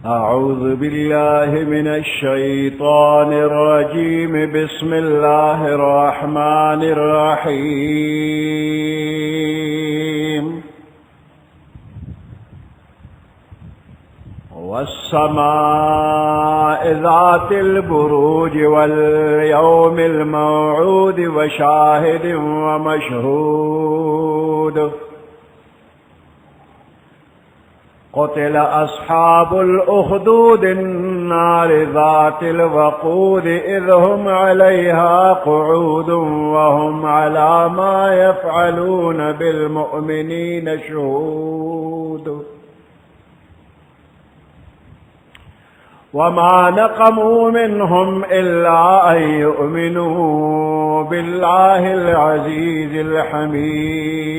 أعوذ بالله من الشيطان الرجيم. بسم الله الرحمن الرحيم. والسماء ذات البروج واليوم الموعود وشاهد ومشهود. قتل أصحاب الأخدود النار ذات الوقود إذ هم عليها قعود وهم على ما يفعلون بالمؤمنين شهود. وما نقموا منهم إلا أن يؤمنوا بالله العزيز الحميد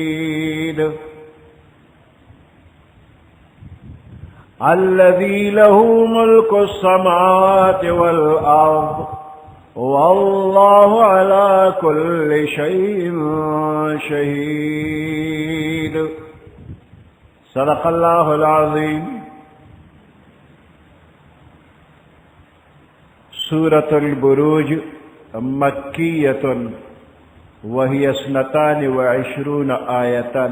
الذي له ملك السماوات والأرض والله على كل شيء شهيد. صدق الله العظيم. سورة البروج مكية وهي 22 آية.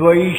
22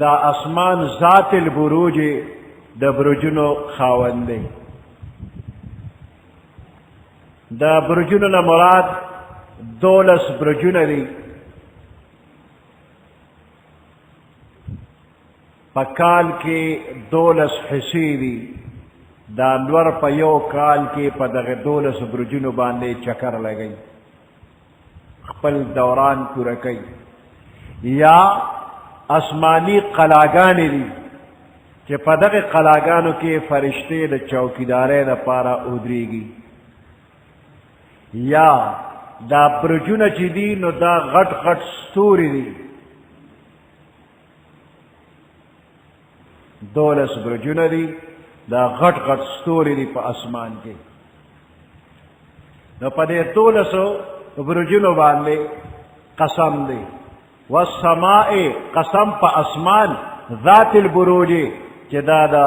دا اسمان ذات البروج د برجونو خاوند دی. دا برجونو نه مراد 12 برجونه دي. په کال کې 12 حصې دي. دا انور په یو کال کې په دغه 12 برجونو باندې چکر لګي، خپل دوران پوره کوي. یا آسمانی قلاګانې دي چې په دغه قلاګانو کې فرشتې د چوکیدارۍ لپاره ودرېږي. یا دا برجونه چې دي نو دا غټ غټ ستوري دي. 12 برجونه دي، دا غټ غټ ستوري دي په اسمان کې. نو په دې 12 برجونو باندې قسم دی. والسماء قسم پا اسمان ذات البروج چې دا دا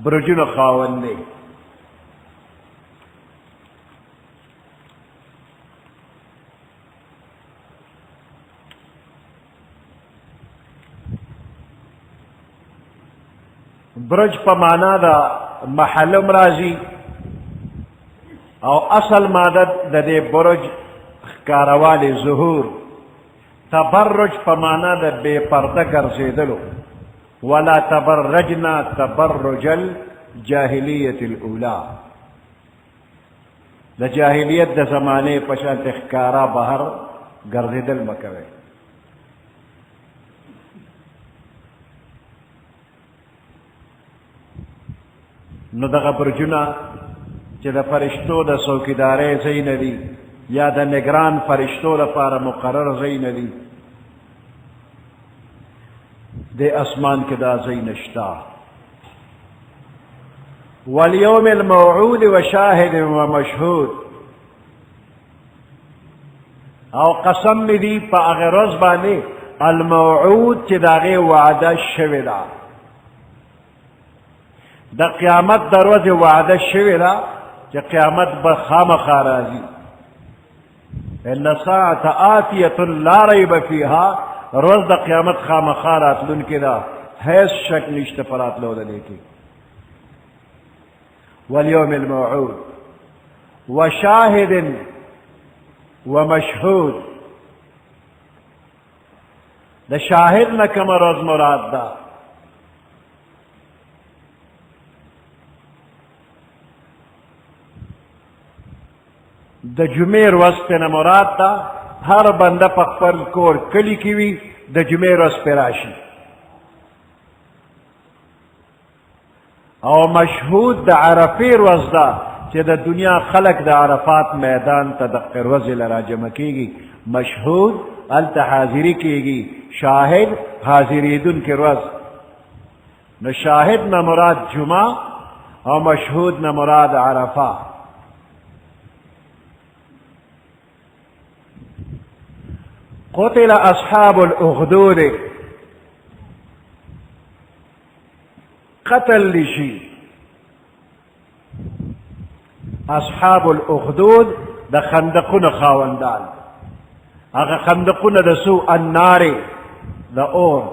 برجونو خاوند دی. برج پا مانا دا محلم رازی او اصل مادت دا دے برج کاروالی ظهور. تبرج پمانا د بے پردہ ګرځېدلو. ولا تبرجنا تبرج الجاهلیت الاولى، د جاهلیت د زمانه په شان ښکارا بهر ګرځېدل مکوي. نو دغه برجونه چې د فرشتو د څوکیدارۍ ځای نه دي یا د نگران فرشتو لپاره مقرر ځای نه دي، د اسمان کې دا ځای نشتا. والیوم الموعود وشاهد ومشهود، او قسم می دی په هغه ورځ باندې الموعود چې د هغې وعده شوې ده. د قیامت د ورځې وعده شوې ده چې قیامت به خامخا راځي. ان ساعة آتیة لا ریب فیها، روز د قیامت خامخا راتلونکې ده، هیڅ شک نشته په راتلو د دې کې. والیوم الموعود وشاهد ومشهود، د شاهد نه کومه ورځ مراد ده؟ د جمعې ورځ نه مراد ده هر بنده په خپل کور کلی کې وي د جمعې ورځ پرې راشي او مشهود د عرفې ورځ ده چې د دنیا خلق د عرفات میدان ته د ورځې له راجمع کېږي. مشهود هلته حاضري کېږي، شاهد حاضرېدونکې ورځ. نو شاهد نه مراد جمعه او مشهود نه مراد عرفه. قتل اصحاب الاخدود، قتل لشي اصحاب الاخدود د خندقونه خاوندان. هغه خندقونه د سو النار د اور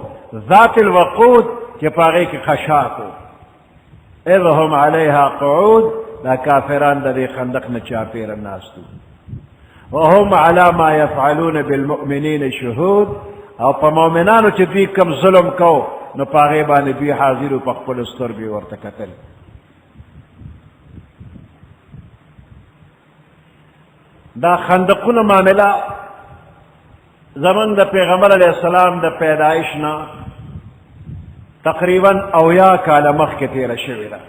ذات الوقود چې په هغې کې خشاکو. اذ هم علیها قعود، دا کافران د دې خندق نه چاپېره ناستو. وهم على ما يفعلون بالمؤمنين شهود، او په مؤمنانو چې دوی کم ظلم کو نو په هغې باندې دوی حاضر و، په خپلو سترګو ورته کتل. دا خندقونه معامله زمونږ د پیغمبر علیه السلام د پیدایش نه تقریبا 80 کاله مخکې تېره شوې ده.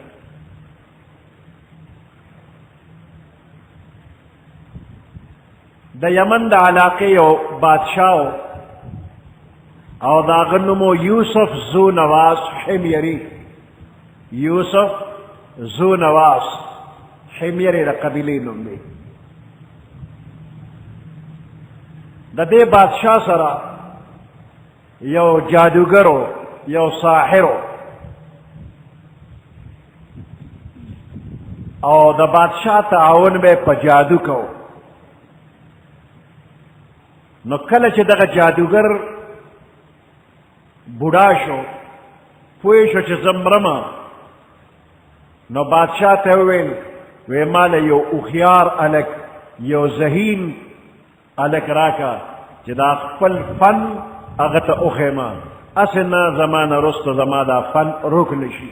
د یمن د علاقې یو بادشاه او د هغه نوم و یوسف ذو نواس حميري. یوسف ذو نواس حميري د قبیلې نوم دی. د دې بادشاه سره یو جادوګرو، یو ساحرو، او د بادشاه تعاون به په جادو کو. نو کله چې دغه جادوګر بوډا شو، پوه شو چې زه مرمه، نو بادشاه ته وویل وی ماله یو هوښیار هلک، یو ذهین هلک راکه چې دا خپل فن هغه ته وښیمه، هسې نه زما نه وروسته زما دا فن روک نه شي.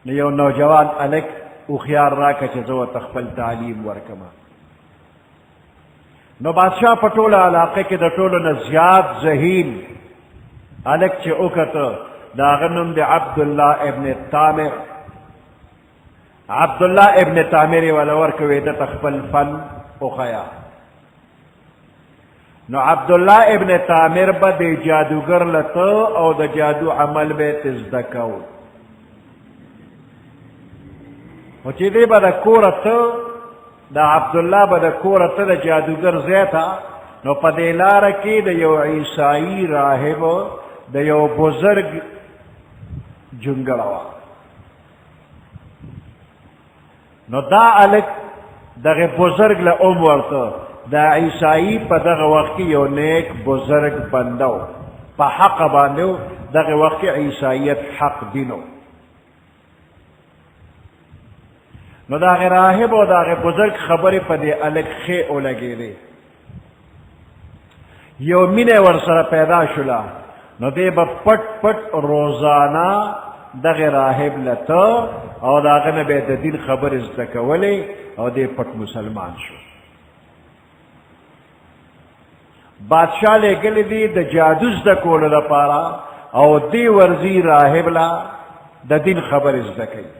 نو یو نوجوان هلک هوښیار راکه چې زه ورته خپل تعلیم ورکمه. نو بادشاه په ټوله علاقه کې د ټولو نه زیات ذهین هلک چې وکته، د هغه نوم دی عبدالله ابن تامر. عبدالله ابن تامر یې وله ورکوې ده ته خپل فن وښیه. نو عبدالله ابن تامر به د جادوګر له ته او د جادو عمل به یې زده کو. خو چې دی به د کوره ته دا عبدالله به د کوره ته د جادوګر ځای ته، نو په دې لاره کې د یو عیسایي راهب د یو بزرګ جونګړه وه. نو دا هلک دغه بزرګ له ورته دا عیسایي په دغه وخت کې یو نیک بزرګ بنده و، په حق باندې و. دغه وخت کې عیسایت حق دین و. نو دا هغه راهب او دا هغه بزرګ خبرې په دې هلک ښې ولګېدې، یو مینه ورسره پیدا شوله. نو دی به پټ پټ روزانه دغه راهب له ته او د هغه نه به یې د دین خبرې زده کولې، او دی پټ مسلمان شو. بادشاه لېږلی دی د جادو زده کولو لپاره، او دی ورځي راهب له د دین خبرې زده کوي.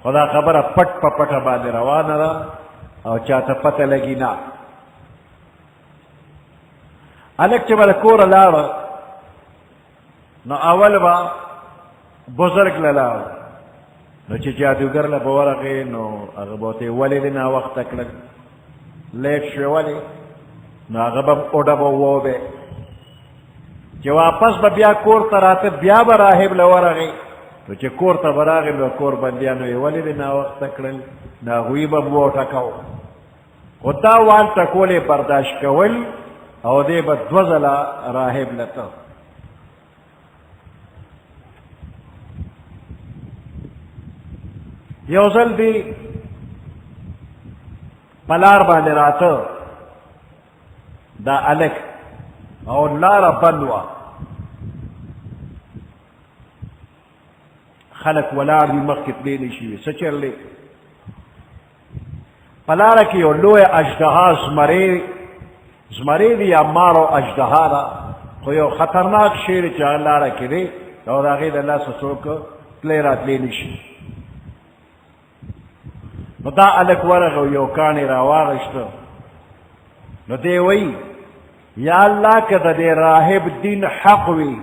خو دا خبره پټ په پټه باندې روانه ده او چاته پته لګي نه. هلک چې به له کوره لاړه، نو اول به بزرګ له لاړه، نو چې جادوګر له به ورغې، نو هغه به ورته ولې دې ناوخته کړل، لیټ شوې ولې؟ نو هغه به اوډه به ووبې. چې واپس به بیا کور ته راته، بیا به راهب له ورغې، نو چې کور ته به راغی، نو کور بندیانو یې ولې دې ناوخته کړل، نو هغوی به وټکاو. خو دا وان ټکول یې برداشت کول، او دی به 2 ځله راهب له ته. یو ځل دی په لار باندې راته دا هلک، او لاره بند وه، خلک ولاړ دي، مخکې تللی نه شي. څه چللی په لاره کې یو لویه اژدها زمرې دي، یا مار او اژدها ده، خو یو خطرناک شی دی چې هغه لاره کې دی. او د هغې د لاسه څوک تلی راتلی نه شي. نو دا هلک ورغه او یو کاڼی راواغېسته. نو دی وایي یا الله که د دې راهب دین حق وي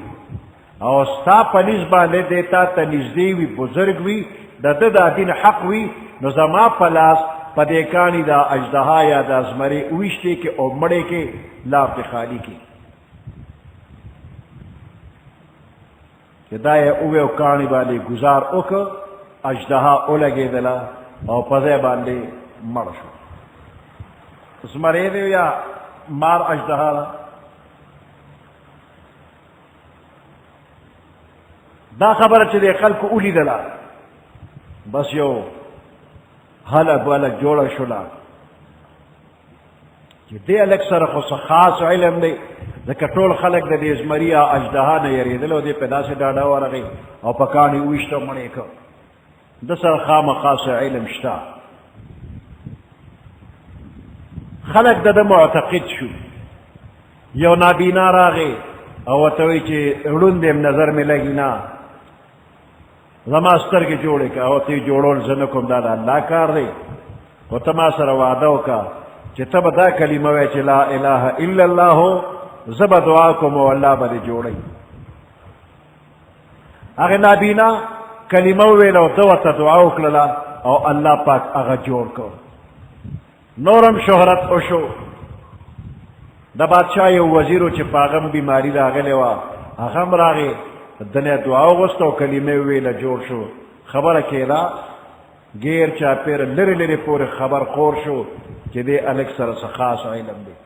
او ستا په نس باندې دی تا ته نږدې وي بزرګ وي د ده دا دین حق وي نو زما په لاس په دې کاڼي دا اژدها یا دا زمرې وویشتې کې او مړې کې لار پې خالي کې. چې دا یې ووی او کاڼي باندې ګزار وکړ اژدها ولګېدله او په ځای باندې مړ شو. زمرې دی یا مار اژدها ده؟ دا خبره چې د خلکو ولیدله بس یو هله بله جوړه شوله چې دې هلک سره خو څه خاص علم دی ځکه ټول خلک د دې زمري یا اژدها نه یېرېدل او دې په داسې ډاډه ورغی او په کاڼي وویشته مړې کړ. ده سره خامخا څه علم شته. خلک د ده معتقد شو. یو نابینا راغی او ورته وایي چې ړوند یم نظر مې لګي نه زما سترګې جوړې کړه. او ته یې جوړول زه نه کوم دا د الله کار دی خو ته ما سره وعده وکړه چې ته به دا کلمه وایې چې لا اله الا الله زه به دعا کوم او الله به دې جوړوي. هغې نابینا کلمه وویله او ده ورته دعا وکړله او الله پاک هغه جوړ کړ. نورم شهرت وشو. د بادشاه یو وزیرو چې په هغه بیماري راغلی وه هغه هم راغې دنیا دعا وغوسته او کلمې وویله جوړ شو. خبره کېده غیر چاپېره لرې لرې پورې خبر خور شو چې دې هلک سره څه خاص علم دی.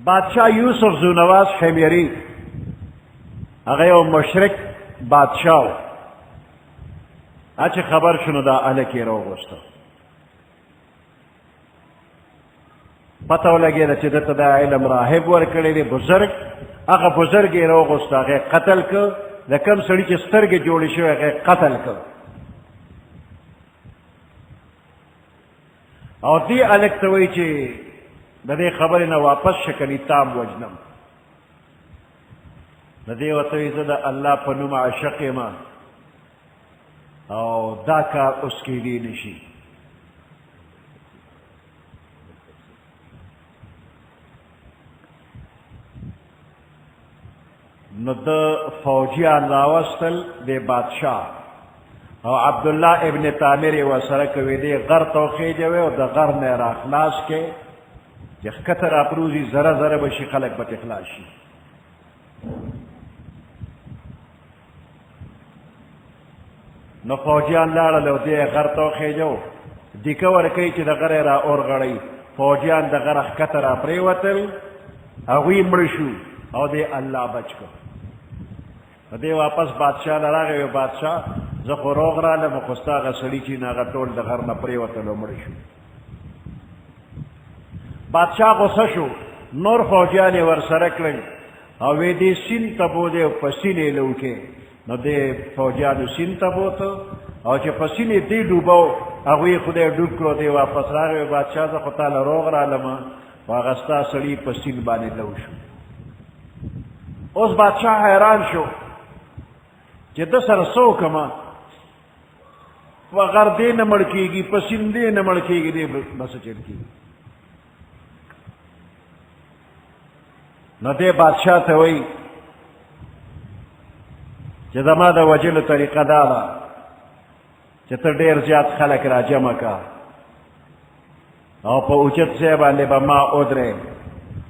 بادشاه یوسف زونواز حمیري هغه یو مشرک بادشاه و. چې خبر شنو دا هلک یې راوغوسته. پته ولګېده چې دته دا علم راهب ورکړی دی بزرګ. هغه بزرګ یې راوغوسته هغه یې قتل کړ. د کوم سړي چې سترګې جوړې شوې هغه یې قتل کړ. او دې هلک ته وایي چې د دې خبرې نه واپس شه کني تام وجنم. د دې ورته وایي زه د الله په نوم عاشق یم او دا کار اوس کېدی نه شي. نو د فوجیان راوستل د بادشاه او عبدالله ابن تامر یې ورسره کوي. دې غر ته وخېجوي او د غر نه یې راخلاص کې چې ښکته راپروزي زره زره به شي خلک به ترې خلاص شي. نو فوجیان لاړل او دې غر ته وخېجو. دیکه ورکوي چې د غر یې را اورغړی. فوجیان د غره ښکته را پرېوتل هغوی مړه شو او دې الله بچ کړ. دې واپس بادشاه له راغی. بادشاه زه خو روغ رالم خو ستا هغه سړي چې هغه ټول د غر نه پرېوتل او مړه شو. بادشاه غصه شو. نور فوجیان یې ورسره کړل او وی دې سیند ته بودې او په سیند یې لوکې. نو دې فوجیانو سیند ته بوته او چې په سیند یې دې ډوبو هغوی خدای ډوب کړو. دې واپس راغی. بادشاه زه خو تاله روغ رالم خو هغه ستا سړي په سیند باندې لو شو. اوس بادشاه حیران شو چې ده سره څه وکړمه. په غر دې نه مړ کېږي په سیند دې نه مړ کېږي دې به څه چل کېږي. نو دې بادشاه ته وایي چې زما د وجلو طریقه دا ده چې ته ډېر زیات خلک را جمع کا او په اوچت ځای باندې به ما ودرې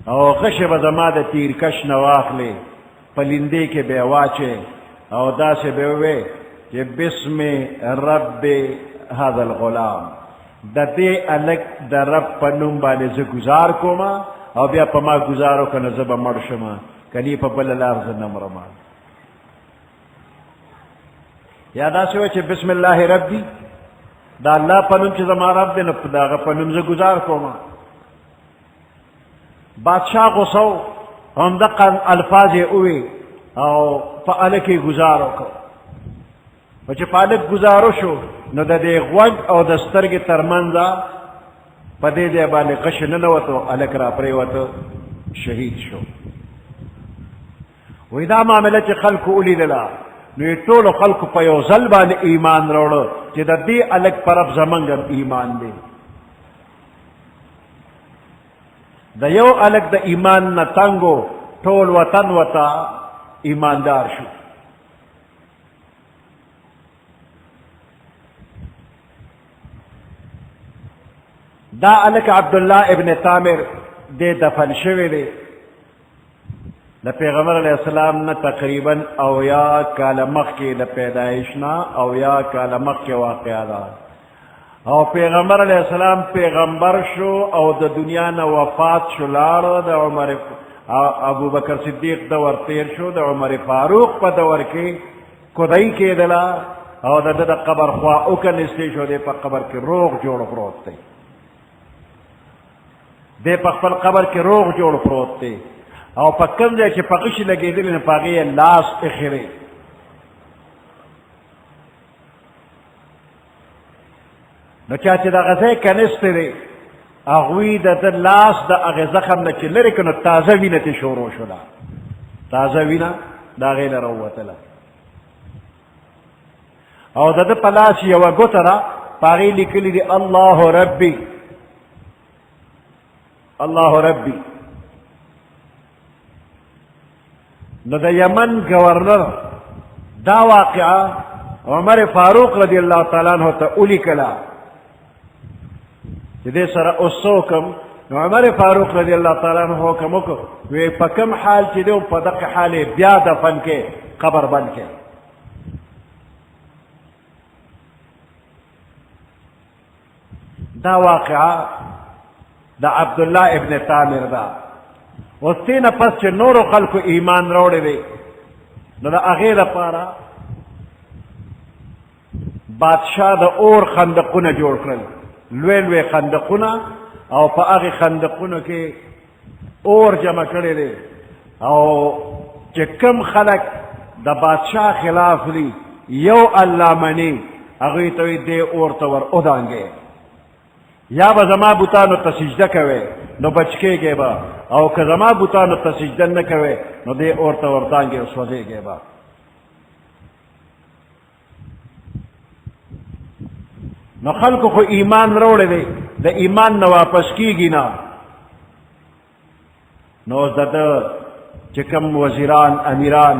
او غشې به زما د تیرکش نه واخلې په لیندې کې به یې واچې او داسې به ووې چې بسم رب هذا الغلام د دې هلک د رب په نوم باندې زه ګزار کومه او بیا په ما ګزار وکړه نو زه به مړ شمه کنی په بله لار زه نه مرمه. یا داسې وایي چې بسم الله ربي دا الله په نوم چې زما رب دی نو د هغه په نوم زه ګزار کومه. بادشاه غصه و همدغه الفاظ یې ووی او په هلک یې ګزار وکړ. او چې په هلک ګزار وشو نو د دې غوږ او د سترګې تر منځه په دې ځای باندې غش ننوت او هلک را پرېوته شهید شو. وی دا معامله چې خلکو ولیدله نو یې ټولو خلکو په یو ځل باندې ایمان راوړه چې د دې هلک په رب زمونږ ایمان دی. د یو هلک د ایمان نه تنګو ټول وطن ورته ایماندار شو. دا هلک عبدالله ابن تامر دې دفن شوی دی د پیغمبر علیہ السلام نه تقریبا 80 کاله مخکې د پیدایش نه 80 کاله مخکې واقعه ده او پیغمبر علیہ السلام پیغمبر شو او د دنیا نه وفات شو لاړ د عمر ابو بکر صدیق دور تیر شو د عمر فاروق په دور کې کدی کېدله او د قبر خوا وکنستې شو دی په قبر کې روغ جوړ پروت دی دی په خپل قبر کې روغ جوړ پروت دی او په کوم ځای چې په غشي لګېدلي نو په هغې یې لاس ایښی نو چا چې دغه ځای کنستی دی هغوی د ده لاس د هغې زخم نه چې لرې کړه نو تازه وینه ترې شروع شوله تازه وینه د هغې نه راووتله او د ده په لاس یوه ګوته ده په هغې لیکلي دي الله ربي الله ربي. نو د یمن گورنر دا واقعه عمر فاروق رضی الله تعالی عنہ ته ولیکله چې دې سره اوس څه وکړم نو عمر فاروق رضی الله تعالی عنہ حکم وکړ وی په کوم حال چې دی په دغه حال یې بیا دفن کې قبر بند کې. دا واقعه د عبدالله ابن تامر ده. اوس دې نه پس چې نورو خلکو ایمان راوړی دی نو د هغې لپاره بادشاه د اور خندقونه جوړ کړل لوی لوی خندقونه او په هغې خندقونو کې اور جمع کړی دی او چې کم خلک د بادشاه خلاف دي یو الله مني هغوی ته وایي دې اور ته ور ودانګئ یا به زما بوتانو ته سجده کوئ نو بچ کېږئ به او که زما بوتانو ته سجده نه کوئ نو دې اور ته وردانګئ او سوځېږئ به. نو خلکو خو ایمان راوړی دی د ایمان نه واپس کېږي نه نو اوس د ده چې کوم وزیران امیران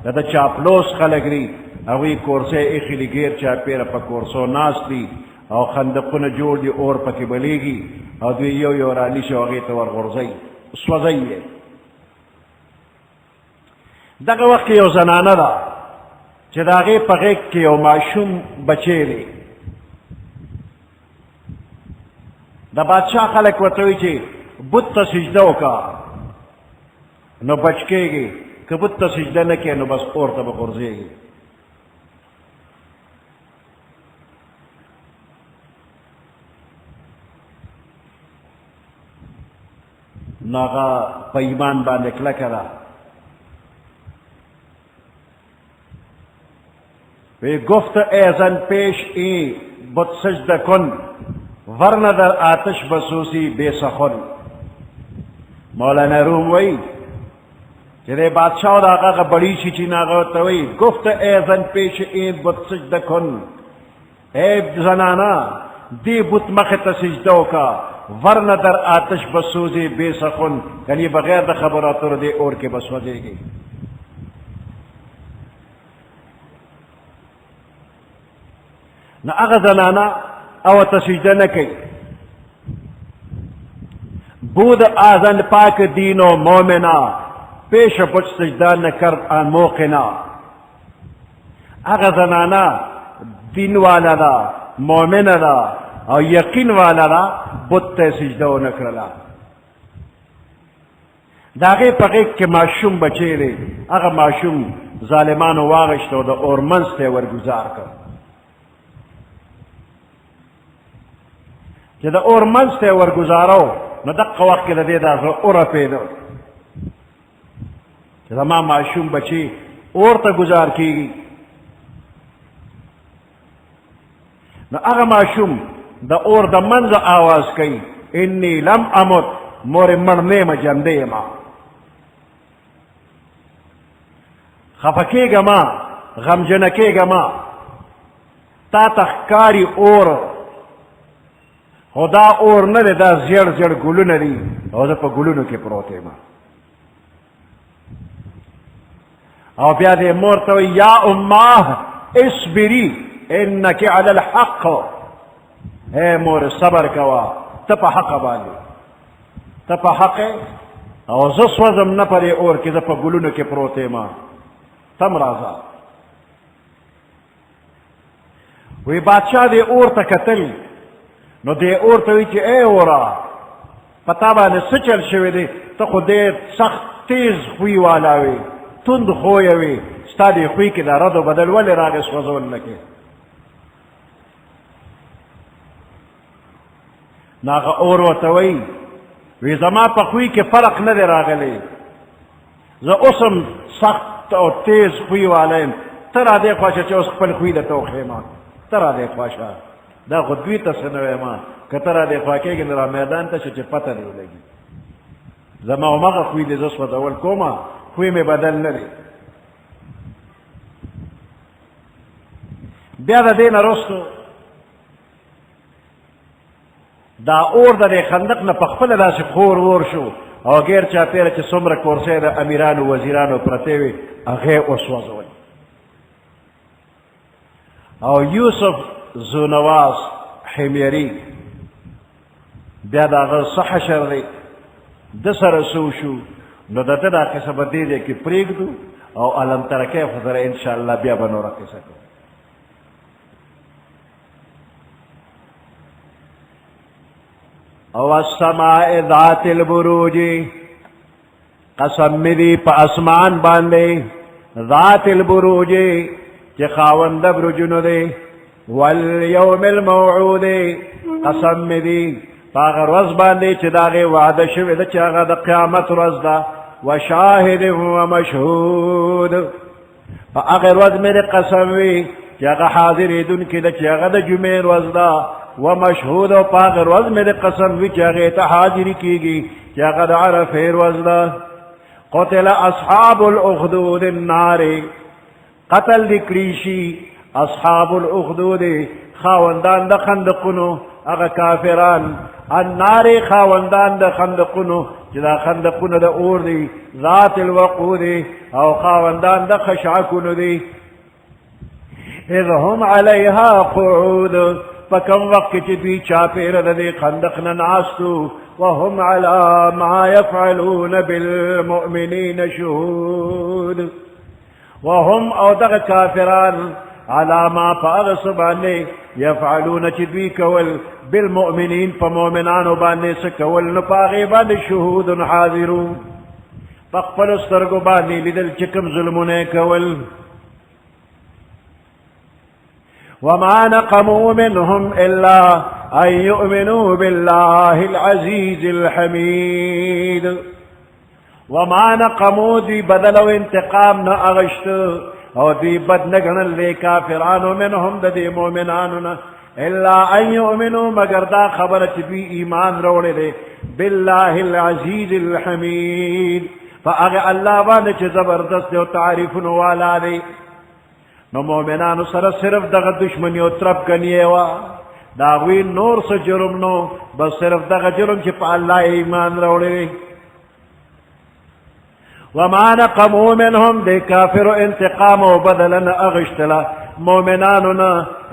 د ده چاپلوس خلک دي هغوی کورسۍ ایښي دي ګیر چاپېره په کورسو ناست دي او خندقونه جوړ دي اور پکې بلیږي او دوی یو یو رانیسي او هغې ته ورغورځئ سوځئ یې. دغه وخت کې یو زنانه ده چې د هغې په غېږ کې یو ماشوم بچی دی. د بادشاه خلک ورته وایي چې بت ته سجده وکړه نو بچ کېږي که بت ته سجده نه کوې نو بس اور ته به غورځېږي. نو هغه په ایمان باندې کلکه ده وی گفت ای زن پیش ای بت سجده کن ورنه در آتش بسوسی بے سخن. مولانا روم وی چې دی بادشاه د هغه بړي شي چې هغه ورته وایي گفت ای زن پیش ای بت سجده کن ای زنانه دې بت مخې ته سجده وکړه ورنه در آتش بسوزی بے سخن یعنی بغیر د خبراتو دې اور کې بسوځېږي. نه هغه زنانه او ته سجده نه کوي بود آزن پاک دین و مومنا پیش پچ سجده نکرد آن موقنا. هغه زنانه دین والا ده مومنه ده او یقین والا ده بت ته سجده ونه کړله. د هغې په غېږ کې ماشوم بچی دی هغه ماشوم ظالمانو واغېشت او د اور منځ ته یې ورګزار کړ چې د اور منځ ته یې ورګزارو نو دقه وخت کې د دې دا زړه ورپېده چې زما ماشوم بچی اور ته ګزار کېږي. نو هغه ماشوم د اور د منځه آواز کوي انی لم امت مورې مړ نه یم ژوندی یم. خفکیگا ما غمجنکیگا ما تا تخکاری اور خدا اور نده دا زیر زیر گلو ندی او دا پا گلو نو کی پروتے ما او بیا دے مورتوی یا اماه اصبری انکی علی الحق اے مور صبر کوا تپا حق باندی تپا حق او زسوزم نپری اور کی دا پا گلو نو کی پروتے ما تم رازا وی بادشاہ دے اور تا کتل نو دے اور تا وی چی اے اورا پتا بانے سچل شوی دے تا خود دے سخت تیز خوی والاوی تند خویوی ستا دے خوی کی دا رد و بدل ولی راگ سوزون لکے ناغا اور و توی وی زما پا خوی کی فرق ندے راگلے زا اسم سخت او تیز خوی والیم ترا دے خواشا چا اس خپل خوی دا تو خیمان ترا دے خواشا دا خودوی تا سنوے ما که ترا دے خواکے گی نرا میدان تا چا پتہ نہیں لگی زما و مغا خوی دے زسو دول کوما خوی میں بدل ندے بیا دا دین رستو دا اور دا دے خندق نا پخپل دا سی خور وور شو او غیر چا پیرا چا سمر کورسے دا امیرانو وزیرانو پرتیوی اغی اسوازولی او یوسف زونواس حمیری بیا دا غل صحشر دی دسر سوشو نو دا دا قصب دیدے کی پریگ دو او علم ترکے خضر انشاءاللہ بیا بنو رکی سکو او السماء ذات البروج قسم مدی پا اسمان باندے ذات البروج چی خاوند برجنو دے والیوم الموعود قسم مدی پاغر روز باندے چی داغی وعد شوی دا چاگا دا قیامت روز دا وشاہد و مشہود پا اغر روز میرے قسم وی چاگا حاضر دن کی دا چاگا دا جمعی روز دا ومشہود و پاغر روز میرے قسم وی چاگی تا حاضر کی گی چاگا دا عرفی روز دا قتل اصحاب الاخدود النار قتل دکریشی اصحاب الاخدود خاوندان دا خندقنو اغا کافران النار خاوندان دا خندقنو جدا خندقنو دا اور دی ذات الوقود او خاوندان دا خشعکنو دی اذ هم علیہا قعود فکم وقت چی دوی چاپیر دا دی خندقنا ناستو وهم على ما يفعلون بالمؤمنين شهود وهم او دغ كافران على ما فاغس باني يفعلون چدوی کول بالمؤمنين فمؤمنان باني سکول نپاغي باني شهود حاضرون فاقبل استرگو باني لدل چکم ظلمونه کول وما نقموا منهم إلا أن يؤمنوا بالله العزيز الحميد وما نقموا دي بدلوا انتقامنا أغشت او دي بدنقنا اللي كافران منهم دي مؤمناننا إلا أن يؤمنوا مگر دا خبرت بي إيمان روڑے دے بالله العزيز الحميد فأغي الله بانچ زبردست و تعریف نوالا دے نو مومنانو سر صرف دغ دشمنی و طرف کنیے وا داغوی نور سے جرم نو بس صرف دغ جرم چی پا اللہ ایمان روڑے وما نقموا منهم دے کافر انتقام و بدلن اغشتلا مومنانونا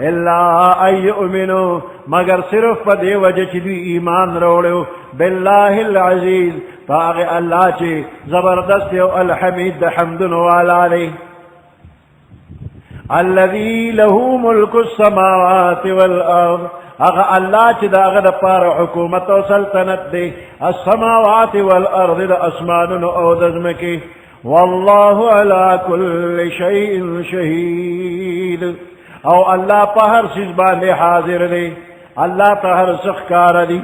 الا ان یؤمنو مگر صرف پا دے وجہ چی دی ایمان روڑے باللہ العزیز فاغی اللہ چی زبردست و الحمید حمدن والا لے الذي له ملك السماوات والأرض اغا اللہ چی دا اغا دا پار حکومت و سلطنت دے السماوات والأرض دا اسمان او دزمکی واللہ على كل شيء شهید او اللہ پا ہر چیز باندے حاضر دے اللہ پا ہر سخکار دی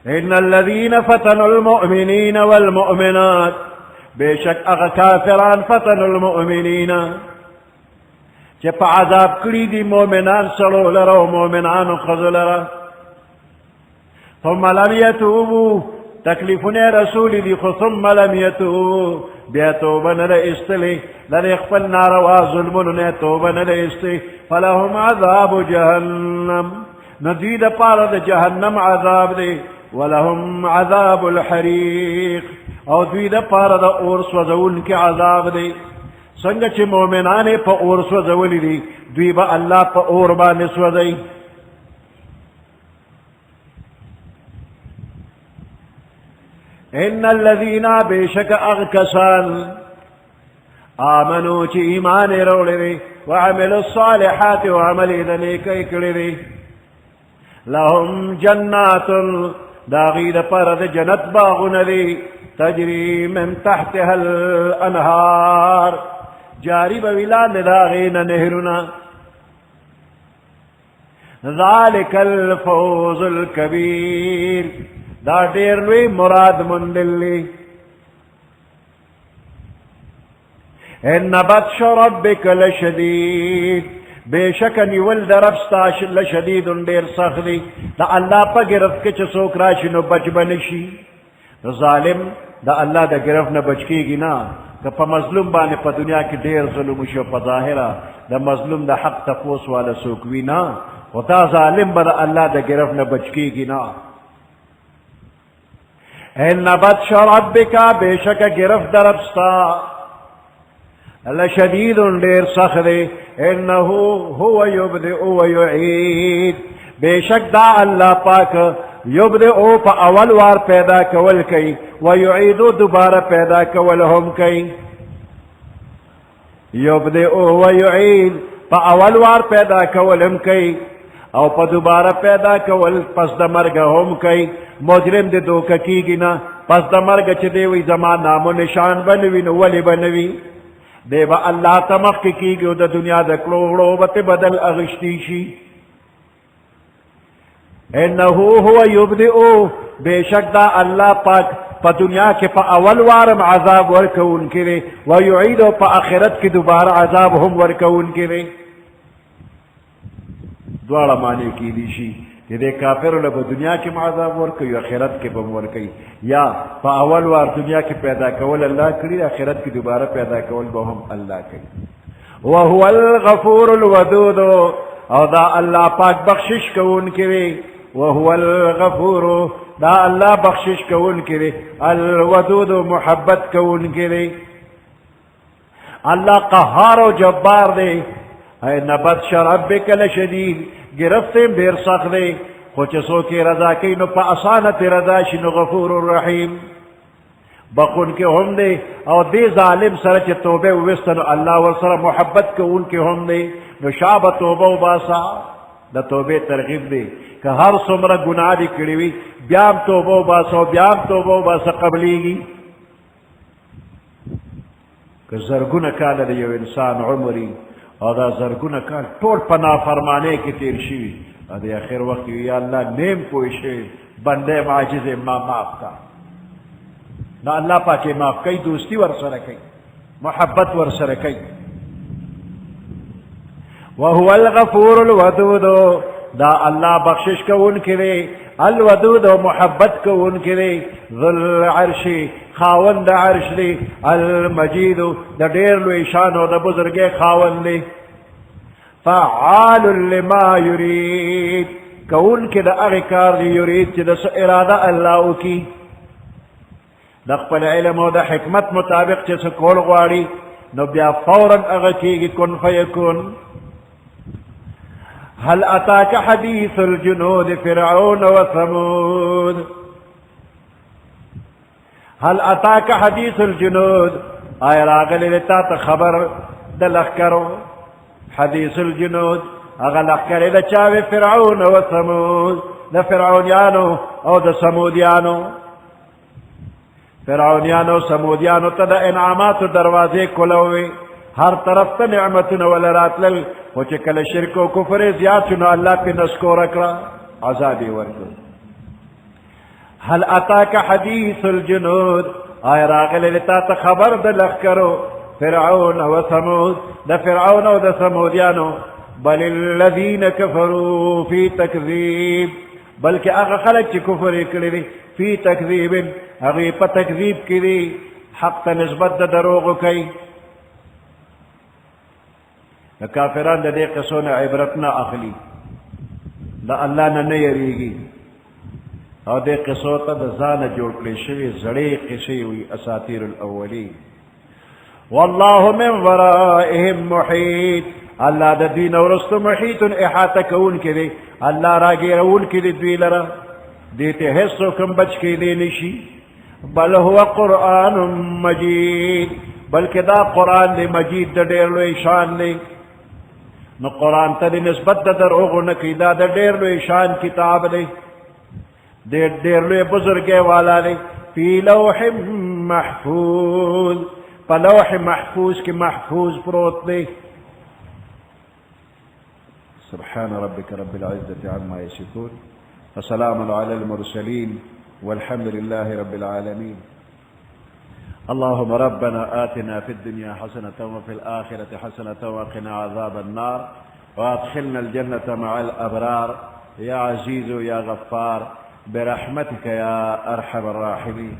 ان الذين فتنوا المؤمنين والمؤمنات بے شک اغا کافران فتن المؤمنین چے پا عذاب کری دی مومنان سڑو لرا و مومنان خض لرا ثم لم یتوبو تکلیفونه رسول دی خو ثم لم یتوب بیا توبه نه ایستلی لری خپل ناروا ظلمونو نه توبه نه ایستی فلهم عذاب جهنم ندوی د پاره د جهنم عذاب دی ولهم عذاب الحریق او دوی د پاره د اور سوځون کې عذاب دی څنګه چې مؤمنان په اور سوځولې دي دوی به الله په اور باندې سوځي ان الذين بشك اغكسان آمنوا چی ایمان روڑے دے وعملوا الصالحات وعمل دنیکی کڑے دے لهم جنات داغید پرد جنت باغن دے تجری من تحتها الانہار جاری بولان داغین نہرنا ذالک الفوز الكبیر دا دیر لوی مراد مندلی ان بطش ربک لشدید بے شک نیول در ربستا لشدید دیر سخت دی دا اللہ پا گرفت کے چھ سوک راشی نو بچ بنشی ظالم دا اللہ دا گرفت نو بچ کی گی نا کہ پا مظلوم بانے پا دنیا کی دیر ظلم شو پا ظاہرہ دا مظلوم دا حق تفوس والا سوکوی نا و دا ظالم با دا اللہ دا گرفت نو بچ کی گی نا ان بطش ربک بے شک گرفت در ربستا لشدید دیر سخت انه هو يبدئ ويعيد بے شک دا اللہ پاک یبدئ پا اول وار پیدا کول کئی ویعید دوبارہ پیدا کول ہم کئی یبدئ ویعید پا اول وار پیدا کول ہم کئی او پا دوبارہ پیدا کول پس دا مرگ ہم کئی مجرم دے دوکا کی گنا پس دا مرگ چھ دے وی زمان نام و نشان بنوی نو ولی بنوی دے با اللہ تمخ کی گو دا دنیا دا کلوڑو بت بدل اغشتی شی انہو ہوا یبدئو بے شک دا اللہ پاک پا دنیا کے پا اول وارم عذاب ورکون کرے ویعیدو پا آخرت کی دوبارہ عذاب ہم ورکون کرے دوارا معنی کی دیشی کہ دے کافر لبا دنیا کی عذاب ورکی آخرت کے بم ورکی یا پا اول وار دنیا کی پیدا کول اللہ کری آخرت کی دوبارہ پیدا کول بہم اللہ کری وہو الغفور الودود او دا اللہ پاک بخشش کون کرے وہو الغفور دا اللہ بخشش کون کرے الودود محبت کون کرے اللہ قہار و جبار دے اے نبطش ربک لشدید گرفتیں دیر سخت دے خوچسو کی رضا کی نو پا آسانت رضا شنو غفور الرحیم بخون کے ہم دے او دے ظالم سرچ توبے وستنو اللہ ورسر محبت کو ان کے ہم دے نو شاب توبہ باسا دا توبے ترغیب دے کہ ہر سمرہ گناہ دی کڑیوی بیام توبہ باسا بیام توبہ باسا قبلی گی کہ زرگون کالا دے یو انسان عمری اور دا زرگون کال ٹوٹ پنا فرمانے کی تیر شوی اور دے آخر وقت یا اللہ نیم پوشے بندے معاجز ما معاف کا نا اللہ پاکے معاف کئی دوستی ورسر کئی محبت ورسر کئی وہو الغفور الودود دا اللہ بخشش کو ان کے لئے الودود و محبت کو ان کے لئے ذو العرش خاون دا عرش لئے المجید دا دیر لوی شان و دا بزرگ خاون لئے فعال لما یرید کون کے دا اغکار دی یرید چی دا سو ارادہ اللہ کی دا قبل علم و دا حکمت مطابق چی سکول غواری نو بیا فوراً اغکی گی کن فیکون هل اتاک حدیث الجنود فرعون و ثمود هل اتاک حدیث الجنود آیا راغل لتا خبر دا لخکرو حدیث الجنود اغا لخکر دا چاوی فرعون و ثمود دا فرعونیانو او دا سمودیانو فرعونیانو سمودیانو تا دا انعامات دروازے کلووی ہر طرف تا نعمتنا ولرات لل وچے کل شرک و کفر زیاد چنو اللہ پی نسکو رکرا عذابی ورکو هل اتاک حدیث الجنود آئی راغل لتا تا خبر دا لخکرو فرعون و ثمود دا فرعون و دا ثمودیانو بل الذین کفروا فی تکذیب بلکہ اغا خلق چی کفر اکلی فی تکذیب هغه په تکذیب کې دي حق ته نسبت د دروغ کوي د کافران د دې قصو نه عبرت نه اخلي د الله نه نه یریږي او دې قصو ته د ځانه جوړ کړی شوي زړې قصې وي اساطیر الاولین والله من ورائهم محیط الله د دین ورستو محیط احاطه کون کې دی الله راګیرون کې دی دوی لره دې ته هیڅ کوم بچ کې دی نشي بل هو قرآن مجید بلکې دا قرآن دی مجید د ډېر لوی شان دی نو قرآن ته نسبت د دروغو نه کوي دا د ډېر لوی شان کتاب دی ډېر لوی بزرګۍ والا دی فی لوح محفوظ په لوح محفوظ کې محفوظ پروت دی سبحان ربك رب العزة عما يصفون وسلام على المرسلين والحمد لله رب العالمين اللهم ربنا آتنا في الدنيا حسنة وفي الآخرة حسنة وقنا عذاب النار وادخلنا الجنة مع الأبرار يا عزيز يا غفار برحمتك يا أرحم الراحمين